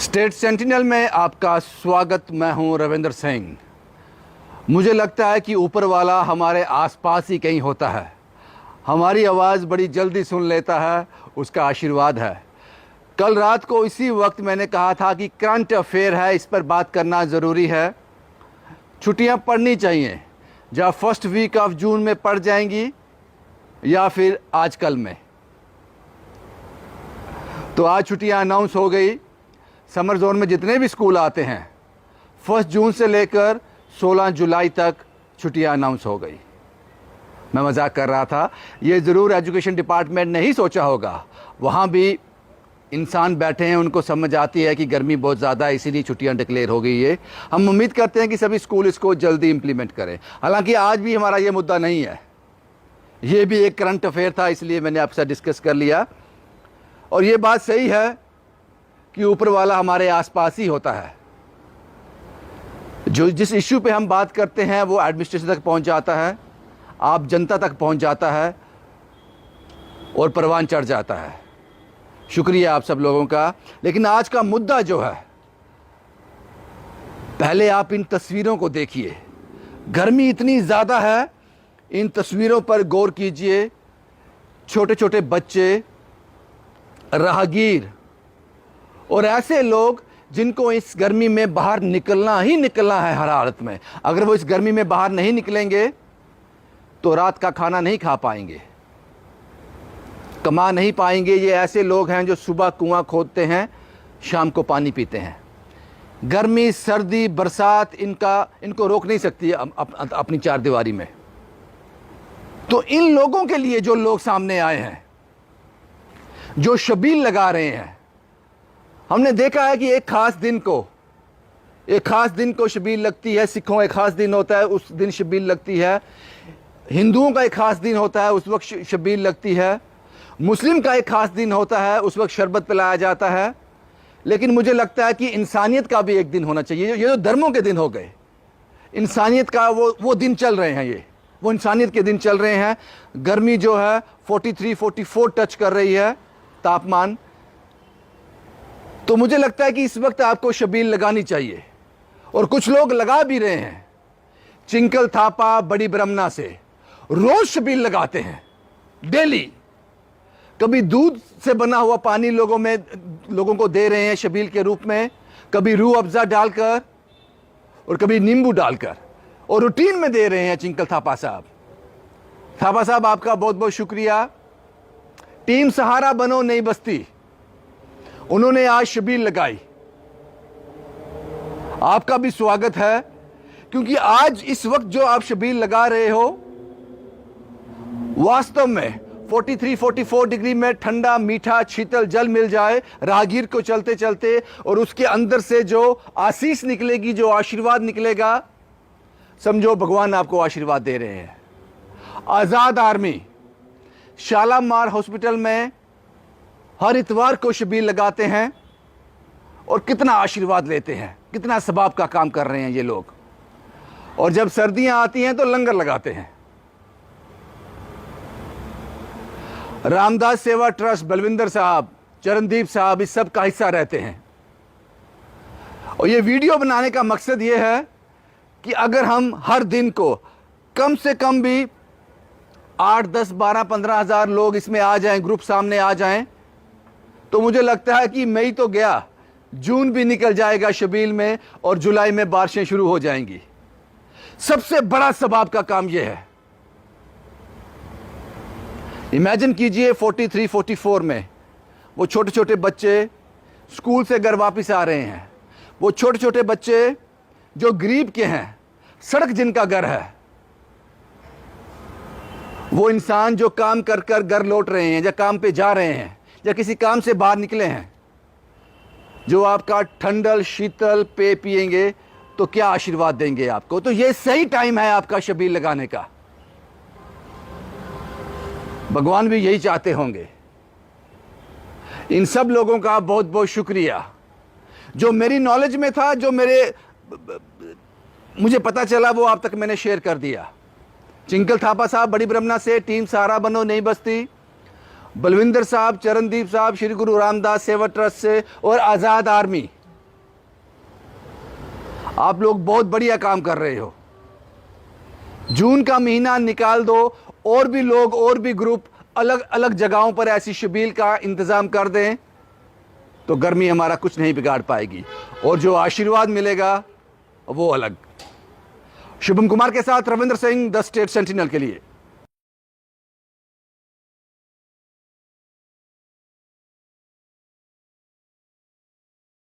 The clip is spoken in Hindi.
स्टेट सेंटिनल में आपका स्वागत। मैं हूं रविंद्र सिंह। मुझे लगता है कि ऊपर वाला हमारे आसपास ही कहीं होता है, हमारी आवाज़ बड़ी जल्दी सुन लेता है, उसका आशीर्वाद है। कल रात को इसी वक्त मैंने कहा था कि करंट अफेयर है, इस पर बात करना ज़रूरी है। छुट्टियां पड़नी चाहिए, या फर्स्ट वीक ऑफ जून में पड़ जाएंगी या फिर आजकल में। तो आज छुट्टियां अनाउंस हो गई। समर जोन में जितने भी स्कूल आते हैं 1 जून से लेकर 16 जुलाई तक छुट्टियां अनाउंस हो गई। मैं मजाक कर रहा था, ये ज़रूर एजुकेशन डिपार्टमेंट ने ही सोचा होगा। वहाँ भी इंसान बैठे हैं, उनको समझ आती है कि गर्मी बहुत ज़्यादा है, इसीलिए छुट्टियां डिक्लेयर हो गई है। हम उम्मीद करते हैं कि सभी स्कूल इसको जल्दी इम्प्लीमेंट करें। हालांकि आज भी हमारा ये मुद्दा नहीं है, ये भी एक करंट अफेयर था, इसलिए मैंने आपसे डिस्कस कर लिया। और ये बात सही है कि ऊपर वाला हमारे आसपास ही होता है। जो जिस इश्यू पे हम बात करते हैं वो एडमिनिस्ट्रेशन तक पहुंच जाता है, आप जनता तक पहुंच जाता है और परवान चढ़ जाता है। शुक्रिया आप सब लोगों का। लेकिन आज का मुद्दा जो है, पहले आप इन तस्वीरों को देखिए। गर्मी इतनी ज़्यादा है, इन तस्वीरों पर गौर कीजिए। छोटे छोटे बच्चे, राहगीर और ऐसे लोग जिनको इस गर्मी में बाहर निकलना ही निकलना है हर हालत में। अगर वो इस गर्मी में बाहर नहीं निकलेंगे तो रात का खाना नहीं खा पाएंगे, कमा नहीं पाएंगे। ये ऐसे लोग हैं जो सुबह कुआं खोदते हैं, शाम को पानी पीते हैं। गर्मी, सर्दी, बरसात इनको रोक नहीं सकती है अपनी चारदीवारी में। तो इन लोगों के लिए जो लोग सामने आए हैं, जो शबील लगा रहे हैं, हमने देखा है कि एक खास दिन को शबील लगती है। सिखों एक खास दिन होता है, उस दिन शबील लगती है। हिंदुओं का एक खास दिन होता है, उस वक्त शबील लगती है। मुस्लिम का एक खास दिन होता है, उस वक्त शरबत पिलाया जाता है। लेकिन मुझे लगता है कि इंसानियत का भी एक दिन होना चाहिए। ये जो धर्मों के दिन हो गए, इंसानियत का वो दिन चल रहे हैं, वो इंसानियत के दिन चल रहे हैं। गर्मी जो है 43-44 टच कर रही है तापमान। तो मुझे लगता है कि इस वक्त आपको शबील लगानी चाहिए, और कुछ लोग लगा भी रहे हैं। चिंकल थापा, बड़ी ब्रह्मना से रोज शबील लगाते हैं, डेली। कभी दूध से बना हुआ पानी लोगों को दे रहे हैं शबील के रूप में, कभी रूह अफ़ज़ा डालकर और कभी नींबू डालकर, और रूटीन में दे रहे हैं चिंकल थापा साहब। थापा साहब, आपका बहुत बहुत शुक्रिया। टीम सहारा बनो नई बस्ती, उन्होंने आज शबील लगाई। आपका भी स्वागत है, क्योंकि आज इस वक्त जो आप शबील लगा रहे हो, वास्तव में 43-44 डिग्री में ठंडा मीठा शीतल जल मिल जाए राहगीर को चलते चलते, और उसके अंदर से जो आशीष निकलेगी, जो आशीर्वाद निकलेगा, समझो भगवान आपको आशीर्वाद दे रहे हैं। आज़ाद आर्मी शालामार हॉस्पिटल में हर इतवार को शबील लगाते हैं और कितना आशीर्वाद लेते हैं, कितना सबाब का काम कर रहे हैं ये लोग। और जब सर्दियां आती हैं तो लंगर लगाते हैं। रामदास सेवा ट्रस्ट, बलविंदर साहब, चरणदीप साहब, इस सब का हिस्सा रहते हैं। और ये वीडियो बनाने का मकसद ये है कि अगर हम हर दिन को कम से कम भी 8, 10, 12, 15 हज़ार लोग इसमें आ जाएं, ग्रुप सामने आ जाएं, तो मुझे लगता है कि मई तो गया, जून भी निकल जाएगा शबील में, और जुलाई में बारिशें शुरू हो जाएंगी। सबसे बड़ा सबाब का काम यह है। इमेजिन कीजिए 43-44 में वो छोटे छोटे बच्चे स्कूल से घर वापस आ रहे हैं। वो छोटे छोटे बच्चे जो गरीब के हैं, सड़क जिनका घर है, वो इंसान जो काम कर कर घर लौट रहे हैं, या काम पे जा रहे हैं, या किसी काम से बाहर निकले हैं, जो आपका ठंडल शीतल पे पिएंगे तो क्या आशीर्वाद देंगे आपको। तो ये सही टाइम है आपका शबील लगाने का। भगवान भी यही चाहते होंगे। इन सब लोगों का बहुत बहुत शुक्रिया। जो मेरी नॉलेज में था, जो मुझे पता चला, वो आप तक मैंने शेयर कर दिया। चिंकल थापा साहब बड़ी ब्रह्मना से, टीम सहारा बनो नई बस्ती, बलविंदर साहब, चरणदीप साहब श्री गुरु रामदास सेवा ट्रस्ट से, और आज़ाद आर्मी आप लोग बहुत बढ़िया काम कर रहे हो। जून का महीना निकाल दो, और भी लोग और भी ग्रुप अलग अलग जगहों पर ऐसी शिबिर का इंतजाम कर दें, तो गर्मी हमारा कुछ नहीं बिगाड़ पाएगी, और जो आशीर्वाद मिलेगा वो अलग। शुभम कुमार के साथ Ravindra Singh, the state sentinel के लिए।